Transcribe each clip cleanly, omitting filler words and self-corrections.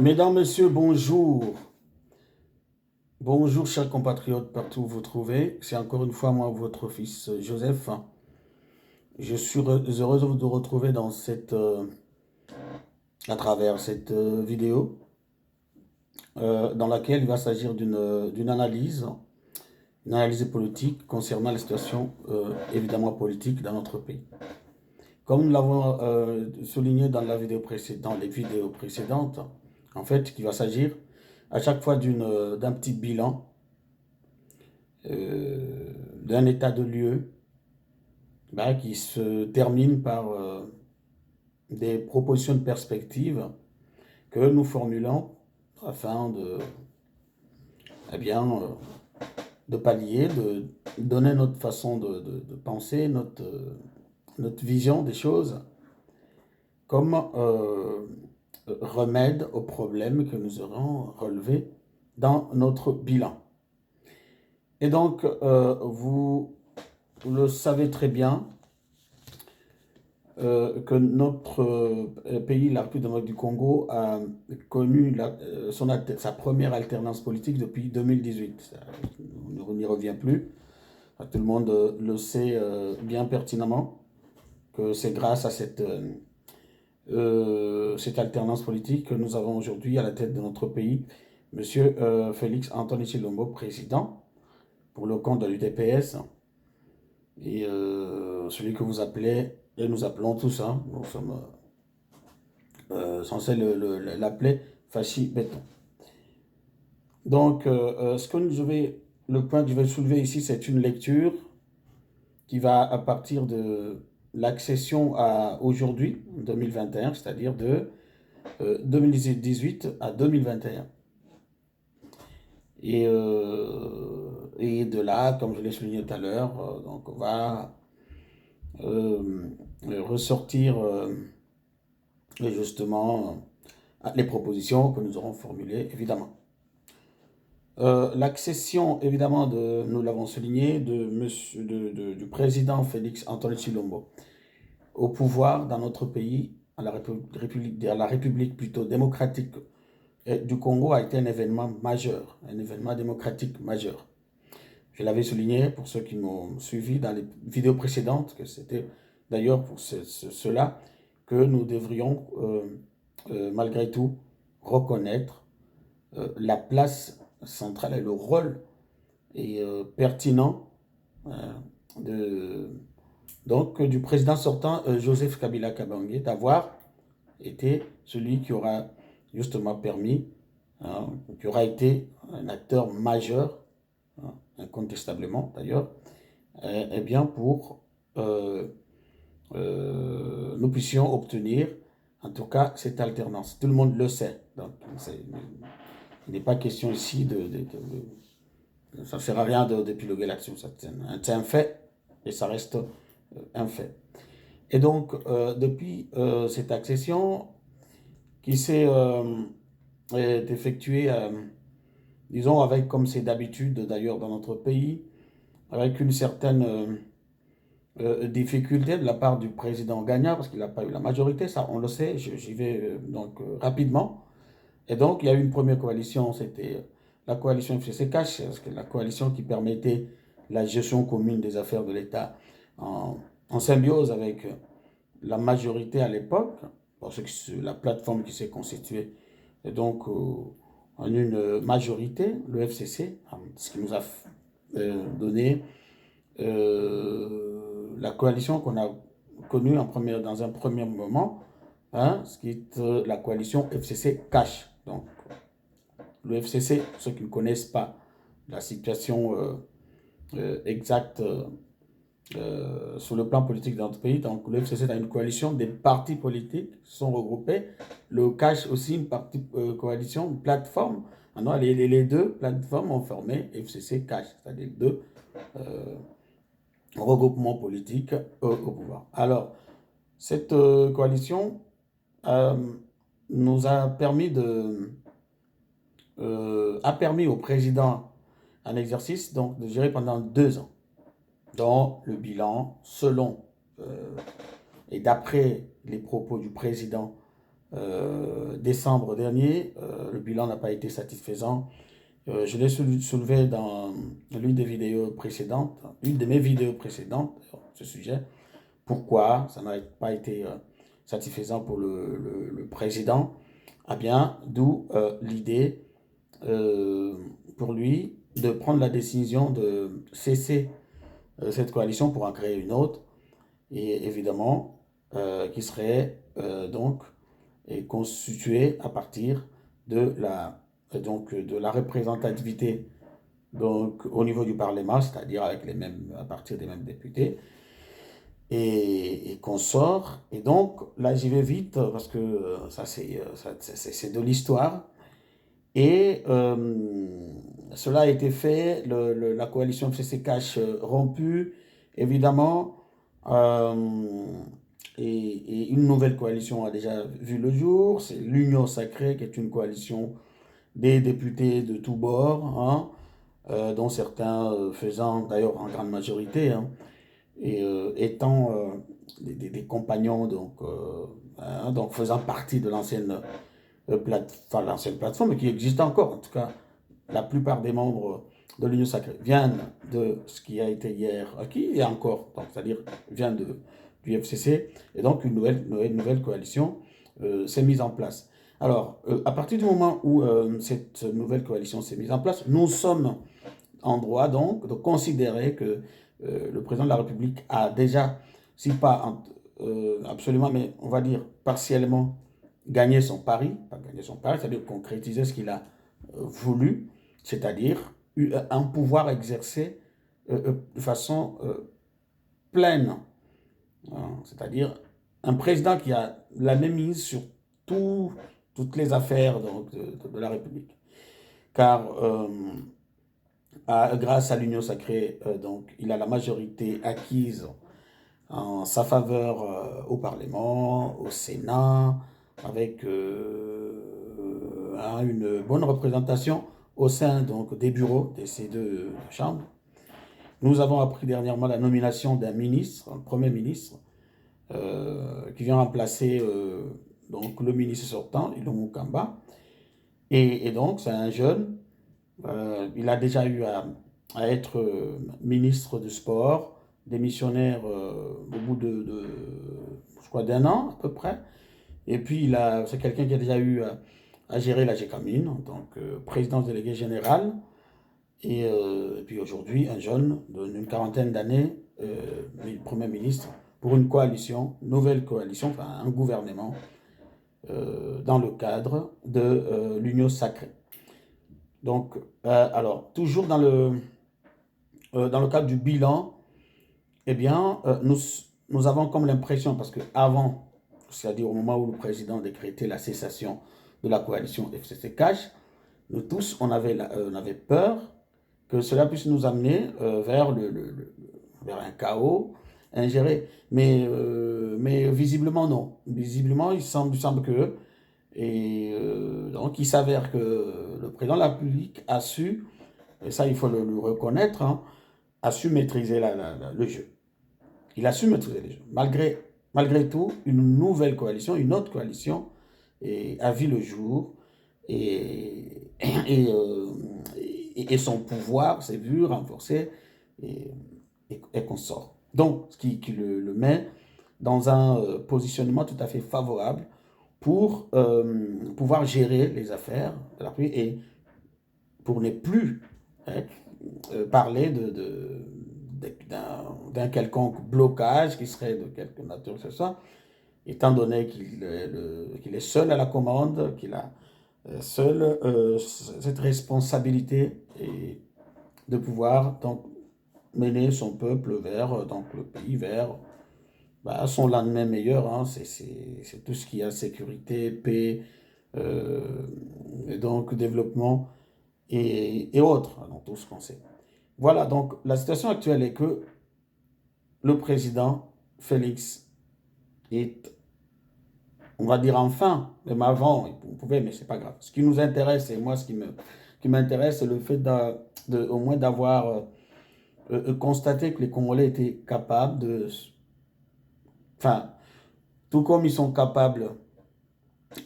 Mesdames, Messieurs, bonjour. Bonjour, chers compatriotes, partout où vous trouvez. C'est encore une fois moi, votre fils Joseph. Je suis heureux de vous retrouver à travers cette vidéo dans laquelle il va s'agir d'une une analyse politique concernant la situation évidemment politique dans notre pays. Comme nous l'avons souligné dans dans les vidéos précédentes, en fait, il va s'agir à chaque fois d'un petit bilan, d'un état de lieu qui se termine par des propositions de perspective que nous formulons afin eh bien, de pallier, de donner notre façon de penser, notre vision des choses comme remède aux problèmes que nous aurons relevés dans notre bilan. Et donc, vous le savez très bien que notre pays, la République démocratique du Congo, a connu sa première alternance politique depuis 2018. On n'y revient plus. Tout le monde le sait bien pertinemment que c'est grâce à cette alternance politique que nous avons aujourd'hui à la tête de notre pays, Monsieur Félix Antoine Tshilombo, président, pour le compte de l'UDPS, et celui que vous appelez, et nous appelons tous, hein, nous sommes censés l'appeler Fachi Béton. Donc, le point que je vais soulever ici, c'est une lecture qui va à partir de l'accession à aujourd'hui, 2021, c'est-à-dire de 2018 à 2021. Et de là, comme je l'ai souligné tout à l'heure, donc on va ressortir justement les propositions que nous aurons formulées, évidemment. L'accession, évidemment, nous l'avons souligné, du président Félix Antoine Tshilombo au pouvoir dans notre pays, à la République plutôt démocratique du Congo, a été un événement majeur, un événement démocratique majeur. Je l'avais souligné pour ceux qui m'ont suivi dans les vidéos précédentes, que c'était d'ailleurs pour cela que nous devrions malgré tout reconnaître la place centrale et le rôle pertinent du président sortant Joseph Kabila Kabange d'avoir été celui qui aura justement permis, qui aura été un acteur majeur, incontestablement d'ailleurs, eh bien pour nous puissions obtenir en tout cas cette alternance. Tout le monde le sait. Donc, il n'est pas question ici ça ne sert à rien d'épiloguer là-dessus. C'est un fait et ça reste un fait. Et donc, depuis cette accession qui s'est effectuée, disons, avec, comme c'est d'habitude d'ailleurs dans notre pays, avec une certaine difficulté de la part du président gagnant, parce qu'il n'a pas eu la majorité, ça on le sait, j'y vais rapidement. Et donc, il y a eu une première coalition, c'était la coalition FCC-Cash, la coalition qui permettait la gestion commune des affaires de l'État en symbiose avec la majorité à l'époque, parce que c'est la plateforme qui s'est constituée, et donc en une majorité, le FCC, ce qui nous a donné la coalition qu'on a connue dans un premier moment, ce qui est la coalition FCC-Cash. Donc, le FCC, pour ceux qui ne connaissent pas la situation exacte sur le plan politique dans notre pays, donc le FCC est une coalition des partis politiques qui sont regroupés. Le CASH aussi, une coalition, une plateforme. Maintenant, les deux plateformes ont formé FCC-Cash, c'est-à-dire deux regroupements politiques au pouvoir. Alors, cette coalition nous a permis a permis au président en exercice donc, de gérer pendant 2 ans, dont le bilan, selon et d'après les propos du président décembre dernier. Le bilan n'a pas été satisfaisant. Je l'ai soulevé dans l'une des vidéos précédentes, une de mes vidéos précédentes, ce sujet. Pourquoi ça n'a pas été satisfaisant pour le président? Ah bien, d'où l'idée pour lui de prendre la décision de cesser cette coalition pour en créer une autre, et évidemment qui serait donc constituée à partir de de la représentativité donc, au niveau du Parlement, c'est-à-dire avec à partir des mêmes députés, et qu'on sort. Et donc, là, j'y vais vite parce que ça, c'est de l'histoire. Et cela a été fait, la coalition FCC-Cash rompue, évidemment, euh, et une nouvelle coalition a déjà vu le jour, c'est l'Union Sacrée, qui est une coalition des députés de tous bords, hein, dont certains faisant d'ailleurs en grande majorité, hein, et étant des compagnons, hein, donc faisant partie de l'ancienne l'ancienne plateforme, mais qui existe encore. En tout cas, la plupart des membres de l'Union Sacrée viennent de ce qui a été hier acquis, et encore, c'est-à-dire vient du FCC, et donc une nouvelle coalition s'est mise en place. Alors, à partir du moment où cette nouvelle coalition s'est mise en place, nous sommes en droit donc de considérer que le président de la République a déjà, si pas absolument, mais on va dire partiellement, gagné son pari, pas gagné son pari, c'est-à-dire concrétiser ce qu'il a voulu, c'est-à-dire un pouvoir exercé de façon pleine, hein, c'est-à-dire un président qui a la même mise sur toutes les affaires donc, de la République. Car grâce à l'Union Sacrée, donc, il a la majorité acquise en sa faveur au Parlement, au Sénat, avec une bonne représentation au sein donc, des bureaux de ces deux chambres. Nous avons appris dernièrement la nomination d'un ministre, un premier ministre, qui vient remplacer donc, le ministre sortant, Ilungu Kamba. Et donc, c'est un jeune. Il a déjà eu à être ministre du sport, démissionnaire au bout je crois, d'un an à peu près. Et puis, c'est quelqu'un qui a déjà eu à gérer la GECAMIN en tant que président délégué général. Et puis aujourd'hui, un jeune d'une quarantaine d'années, Premier ministre, pour une coalition, nouvelle coalition, enfin un gouvernement, dans le cadre de l'Union Sacrée. Donc, alors, toujours dans le cadre du bilan, eh bien, nous avons comme l'impression, parce qu'avant, c'est-à-dire au moment où le président décrétait la cessation de la coalition FCC-Cash, nous tous, on avait peur que cela puisse nous amener vers un chaos ingéré. Mais visiblement, non. Visiblement, il semble que et donc, il s'avère que le président de la République a su, et ça il faut le reconnaître, hein, a su maîtriser le jeu. Il a su maîtriser le jeu. Malgré tout, une nouvelle coalition, une autre coalition, a vu le jour et, et, euh, et son pouvoir s'est vu renforcé et qu'on sort. Donc, ce qui le met dans un positionnement tout à fait favorable pour pouvoir gérer les affaires de la République et pour ne plus hein, parler d'un quelconque blocage qui serait de quelque nature que ce soit, étant donné qu'il est seul à la commande, qu'il a seul cette responsabilité et de pouvoir donc mener son peuple vers donc le pays vers son lendemain meilleur, hein, c'est tout ce qui a sécurité, paix, et donc développement et autres, dans tout ce qu'on sait. Voilà, donc la situation actuelle est que le président Félix est, on va dire enfin, même avant, il pouvait, mais c'est pas grave. Ce qui nous intéresse, et moi ce qui m'intéresse, c'est le fait au moins d'avoir constaté que les Congolais étaient capables enfin, tout comme ils sont capables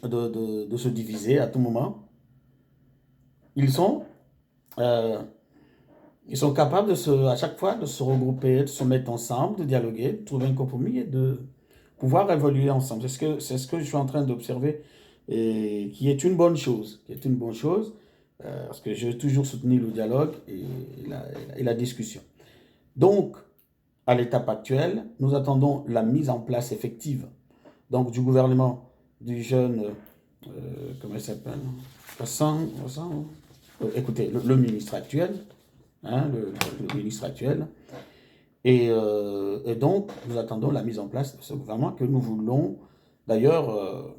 de se diviser à tout moment. Ils sont, euh, ils sont capables à chaque fois de se regrouper, de se mettre ensemble, de dialoguer, de trouver un compromis et de pouvoir évoluer ensemble. C'est ce que je suis en train d'observer et qui est une bonne chose, parce que j'ai toujours soutenu le dialogue et la discussion. Donc, à l'étape actuelle, nous attendons la mise en place effective donc du gouvernement du jeune, comment il s'appelle, écoutez, le ministre actuel, hein, le ministre actuel, et donc nous attendons la mise en place de ce gouvernement que nous voulons d'ailleurs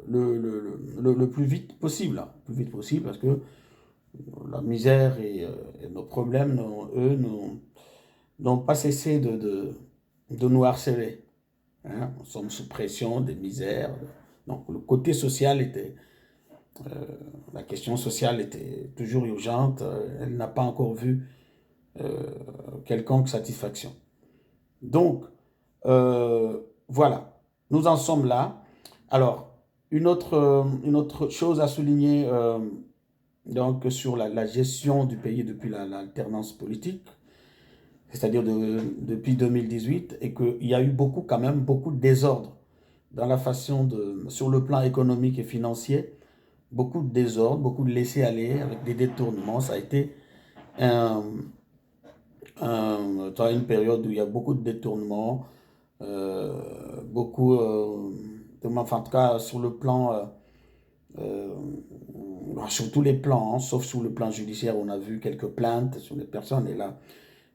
le plus vite possible, hein, le plus vite possible, parce que la misère et nos problèmes, eux, n'ont pas cessé de nous harceler. Hein. Nous sommes sous pression des misères. Donc le côté social était, la question sociale était toujours urgente. Elle n'a pas encore vu quelconque satisfaction. Donc, voilà, nous en sommes là. Alors, une autre chose à souligner donc, sur la gestion du pays depuis l'alternance politique, c'est-à-dire depuis 2018, et qu'il y a eu quand même beaucoup de désordre dans la façon sur le plan économique et financier, beaucoup de désordre, beaucoup de laisser-aller avec des détournements. Ça a été un, une période où il y a beaucoup de détournements, beaucoup, enfin, en tout cas sur le plan, euh, sur tous les plans, hein, sauf sur le plan judiciaire, on a vu quelques plaintes sur les personnes, et là,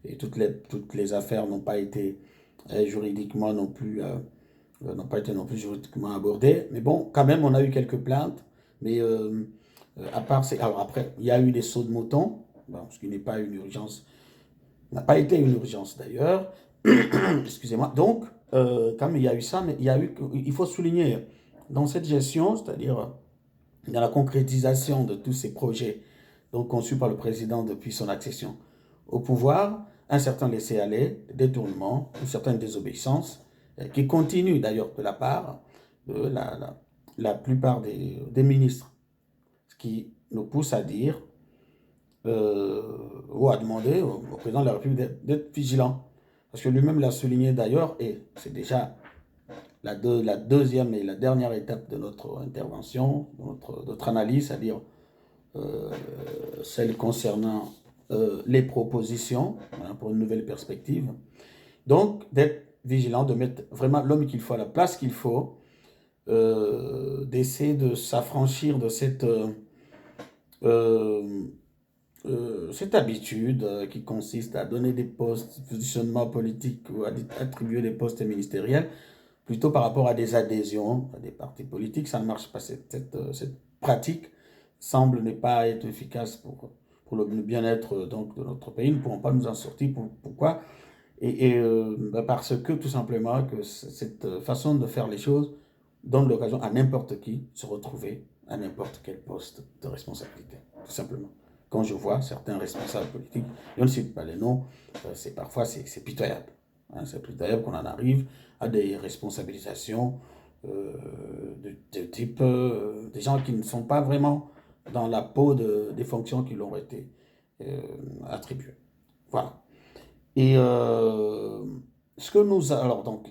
et toutes les affaires n'ont pas été juridiquement non plus, n'ont pas été non plus juridiquement abordées. Mais bon, quand même, on a eu quelques plaintes. Mais à part, alors après, il y a eu des sauts de moutons, bon, ce qui n'est pas une urgence, n'a pas été une urgence d'ailleurs. Excusez-moi. Donc, comme il y a eu ça, mais il faut souligner dans cette gestion, c'est-à-dire dans la concrétisation de tous ces projets donc conçus par le président depuis son accession au pouvoir, un certain laisser-aller, détournement, une certaine désobéissance, qui continue d'ailleurs de la part de la plupart des ministres. Ce qui nous pousse à dire ou à demander au président de la République d'être vigilant. Parce que lui-même l'a souligné d'ailleurs, et c'est déjà la deuxième et la dernière étape de notre intervention, de notre analyse, c'est-à-dire euh, celle concernant les propositions hein, pour une nouvelle perspective. Donc, d'être vigilant, de mettre vraiment l'homme qu'il faut à la place qu'il faut, d'essayer de s'affranchir de euh, cette habitude qui consiste à donner des postes, positionnement politique ou à attribuer des postes ministériels, plutôt par rapport à des adhésions à des partis politiques. Ça ne marche pas. Cette pratique semble ne pas être efficace pour le bien-être donc, de notre pays. Nous ne pourrons pas nous en sortir. Pourquoi? Parce que tout simplement que cette façon de faire les choses donne l'occasion à n'importe qui de se retrouver à n'importe quel poste de responsabilité, tout simplement. Quand je vois certains responsables politiques, je ne cite pas les noms, parfois c'est pitoyable. Hein, c'est pitoyable qu'on en arrive à des responsabilisations de type des gens qui ne sont pas vraiment dans la peau des fonctions qui leur ont été attribuées. Voilà. Et ce que alors donc,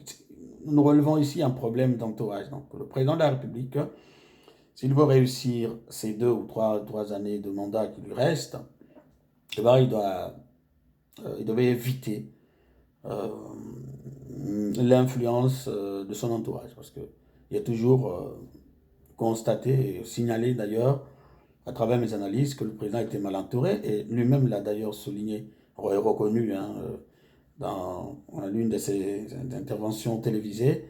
nous relevons ici un problème d'entourage. Donc, le président de la République, s'il veut réussir ces trois années de mandat qui lui restent, eh ben, il devait éviter euh, l'influence de son entourage, parce que il y a toujours constaté et signalé d'ailleurs à travers mes analyses que le président était mal entouré, et lui-même l'a d'ailleurs souligné, reconnu hein, dans l'une de ses interventions télévisées,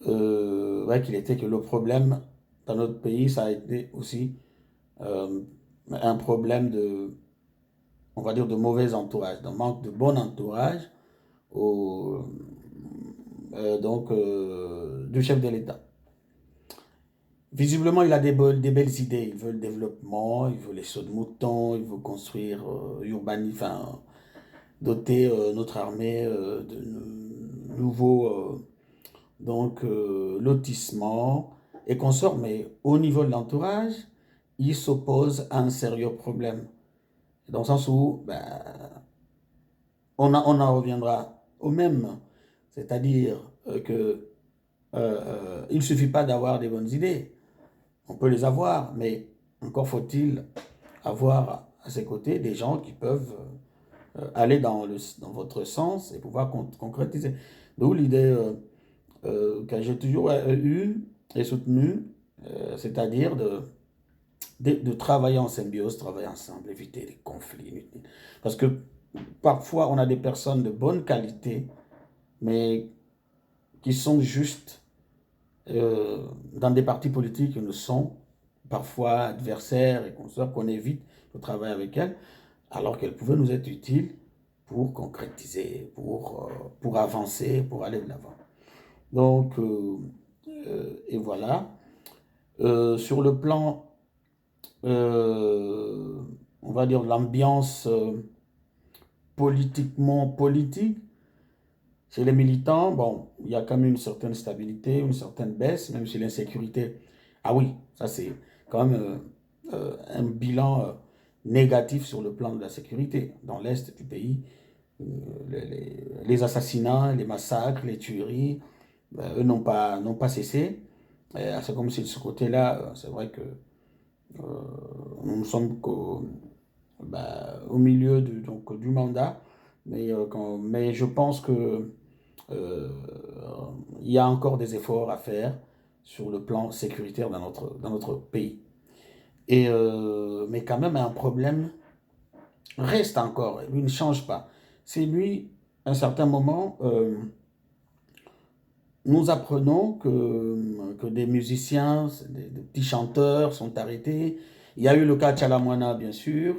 ouais, que le problème dans notre pays, ça a été aussi euh, un problème on va dire, de mauvais entourage, d'un manque de bon entourage au, du chef de l'État. Visiblement, il a des belles idées. Il veut le développement, il veut les sauts de moutons, il veut construire, enfin, doter notre armée de nouveaux lotissements, et consorts, mais au niveau de l'entourage, il s'oppose à un sérieux problème. Dans le sens où ben, on en reviendra au même. C'est-à-dire que il ne suffit pas d'avoir des bonnes idées. On peut les avoir, mais encore faut-il avoir à ses côtés des gens qui peuvent aller dans votre sens et pouvoir concrétiser. D'où l'idée que j'ai toujours eue et soutenue, c'est-à-dire de travailler en symbiose, travailler ensemble, éviter les conflits inutiles. Parce que parfois, on a des personnes de bonne qualité, mais qui sont juste dans des partis politiques qui nous sont parfois adversaires et qu'on évite de travailler avec elles, alors qu'elles pouvaient nous être utiles pour concrétiser, pour avancer, pour aller de l'avant. Donc, et voilà. Sur le plan, on va dire, de l'ambiance politiquement politique, chez les militants, bon, il y a quand même une certaine stabilité, une certaine baisse, même si l'insécurité. Ah oui, ça c'est quand même un bilan négatif sur le plan de la sécurité. Dans l'Est du pays, euh, les assassinats, les massacres, les tueries, eux n'ont pas cessé. C'est comme si de ce côté-là, c'est vrai que nous sommes au milieu du mandat, mais je pense que euh, il y a encore des efforts à faire sur le plan sécuritaire dans notre pays. Mais quand même, un problème reste encore, lui ne change pas. C'est lui, à un certain moment, nous apprenons que des musiciens, des petits chanteurs sont arrêtés. Il y a eu le cas Chalamwana, bien sûr,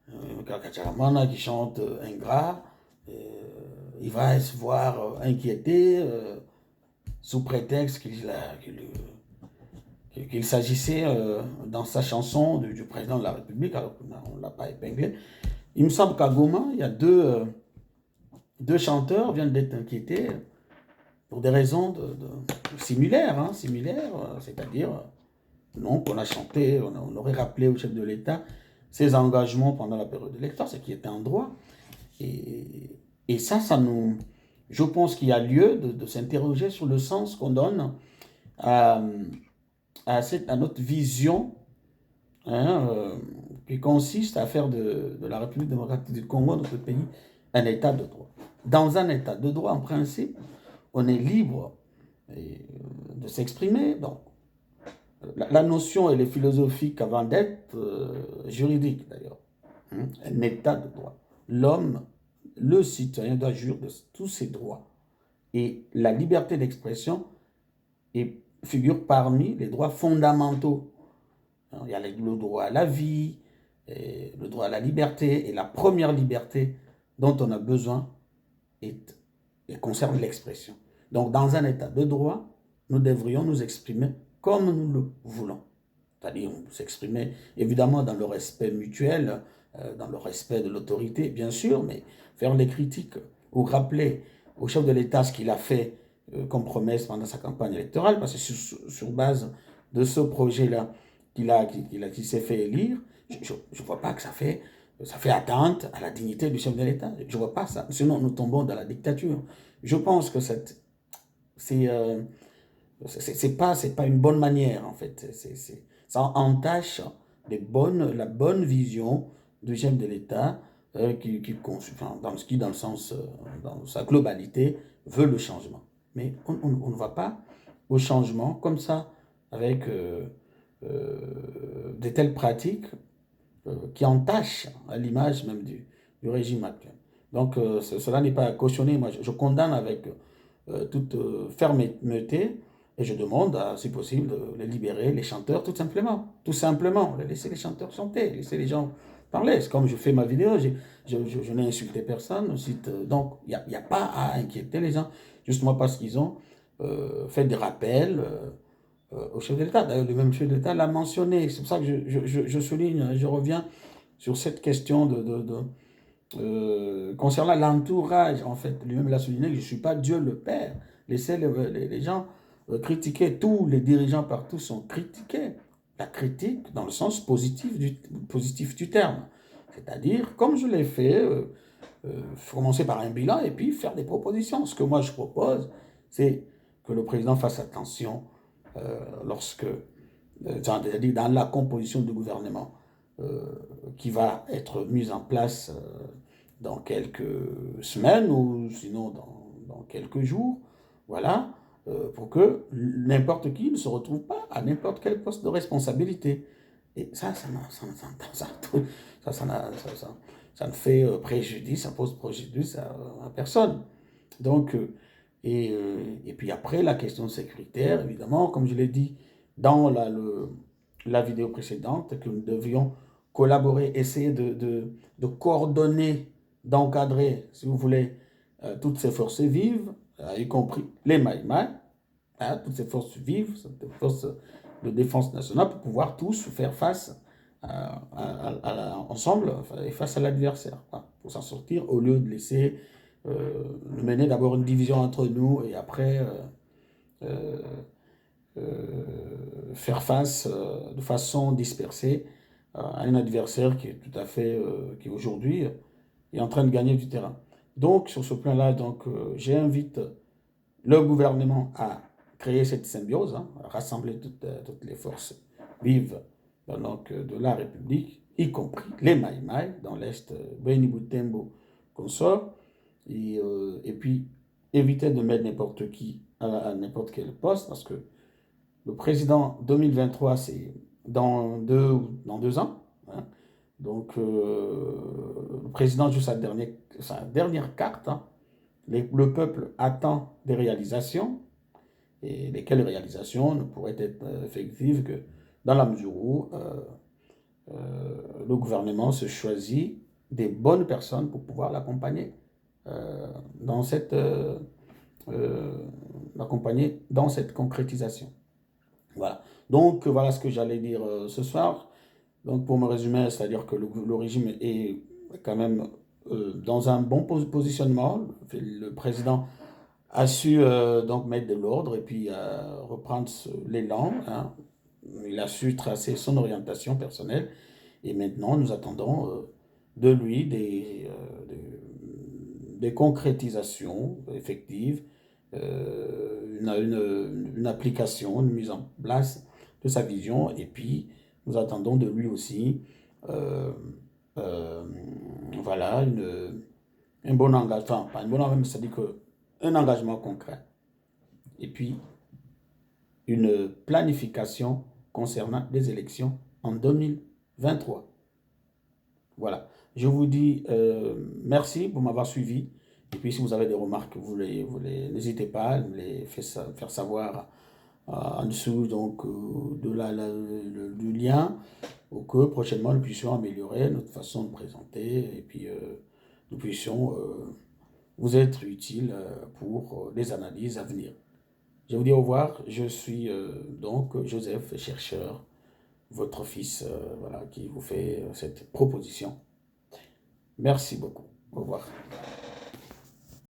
le cas Chalamwana qui chante Ingrat. Euh, il va se voir inquiété sous prétexte qu'il s'agissait dans sa chanson du président de la République, alors qu'on ne l'a pas épinglé. Il me semble qu'à Goma, il y a deux chanteurs viennent d'être inquiétés pour des raisons similaires, hein, c'est-à-dire non, qu'on a chanté, on aurait rappelé au chef de l'État ses engagements pendant la période électorale, ce qui était en droit. Et ça nous... Je pense qu'il y a lieu de s'interroger sur le sens qu'on donne à, à notre vision, hein, qui consiste à faire de la République démocratique du Congo, notre pays, un État de droit. Dans un État de droit, en principe, on est libre de s'exprimer. Donc, la notion, elle est philosophique avant d'être juridique, d'ailleurs. Hein, un État de droit. L'homme, le citoyen doit jouir de tous ses droits. Et la liberté d'expression figure parmi les droits fondamentaux. Il y a le droit à la vie, le droit à la liberté, et la première liberté dont on a besoin concerne l'expression. Donc, dans un état de droit, nous devrions nous exprimer comme nous le voulons. C'est-à-dire s'exprimer évidemment dans le respect mutuel, dans le respect de l'autorité, bien sûr, mais faire des critiques ou rappeler au chef de l'État ce qu'il a fait comme promesse pendant sa campagne électorale, parce que sur base de ce projet-là qui s'est fait élire, je ne vois pas que ça fait atteinte à la dignité du chef de l'État. Je ne vois pas ça. Sinon, nous tombons dans la dictature. Je pense que c'est pas une bonne manière, en fait. Ça entache la bonne vision du chef de l'État dans sa globalité, veut le changement. Mais on ne va pas au changement comme ça, avec de telles pratiques qui entachent à l'image même du régime actuel. Donc cela n'est pas cautionné. Moi, je condamne avec toute fermeté et je demande, si possible, de les libérer, les chanteurs, tout simplement. Tout simplement. Laisser les chanteurs chanter, laisser les gens parler. C'est comme je fais ma vidéo, je n'ai insulté personne. Donc, il n'y a pas à inquiéter les gens, justement parce qu'ils ont fait des rappels au chef de l'État. D'ailleurs, le même chef de l'État l'a mentionné. C'est pour ça que je souligne, je reviens sur cette question concernant l'entourage. En fait, lui-même l'a souligné que je ne suis pas Dieu le Père. Laissez les gens critiqué, tous les dirigeants partout sont critiqués. La critique dans le sens positif du terme. C'est-à-dire, comme je l'ai fait, commencer par un bilan et puis faire des propositions. Ce que moi je propose, c'est que le président fasse attention lorsque, c'est-à-dire dans la composition du gouvernement qui va être mise en place dans quelques semaines ou sinon dans quelques jours, voilà, pour que n'importe qui ne se retrouve pas à n'importe quel poste de responsabilité. Et ça ne fait préjudice, ça pose préjudice à personne. Donc, et puis après, la question sécuritaire, évidemment, comme je l'ai dit dans la vidéo précédente, que nous devions collaborer, essayer de coordonner, d'encadrer, si vous voulez, toutes ces forces vives, y compris les Maïmaï, hein, toutes ces forces vives, ces forces de défense nationale, pour pouvoir tous faire face ensemble et face à l'adversaire, hein, pour s'en sortir, au lieu de laisser mener d'abord une division entre nous et après euh, faire face de façon dispersée à un adversaire qui est tout à fait, qui aujourd'hui est en train de gagner du terrain. Donc, sur ce plan-là, j'invite le gouvernement à créer cette symbiose, hein, à rassembler toutes les forces vives de la République, y compris les Maïmaï, dans l'Est, Beni Boutembo, consort, et puis éviter de mettre n'importe qui à n'importe quel poste, parce que le président 2023, c'est dans 2 ans. Hein. Donc, le président joue sa dernière carte. Hein. Le peuple attend des réalisations, et lesquelles réalisations ne pourraient être effectives que dans la mesure où le gouvernement se choisit des bonnes personnes pour pouvoir l'accompagner dans dans cette concrétisation. Voilà. Donc, voilà ce que j'allais dire ce soir. Donc, pour me résumer, c'est-à-dire que le régime est quand même dans un bon positionnement. Le président a su donc mettre de l'ordre et puis reprendre l'élan. Hein. Il a su tracer son orientation personnelle. Et maintenant, nous attendons de lui des concrétisations effectives, une application, une mise en place de sa vision. Et puis, nous attendons de lui aussi, euh, euh, voilà, un bon engagement, enfin, pas un bon engagement, c'est-à-dire un engagement concret. Et puis, une planification concernant les élections en 2023. Voilà. Je vous dis merci pour m'avoir suivi. Et puis, si vous avez des remarques, n'hésitez pas à me les faire savoir en dessous donc, du lien pour que prochainement nous puissions améliorer notre façon de présenter et puis nous puissions vous être utiles pour les analyses à venir. Je vous dis au revoir. Je suis donc Joseph, chercheur, votre fils, voilà, qui vous fait cette proposition. Merci beaucoup. Au revoir.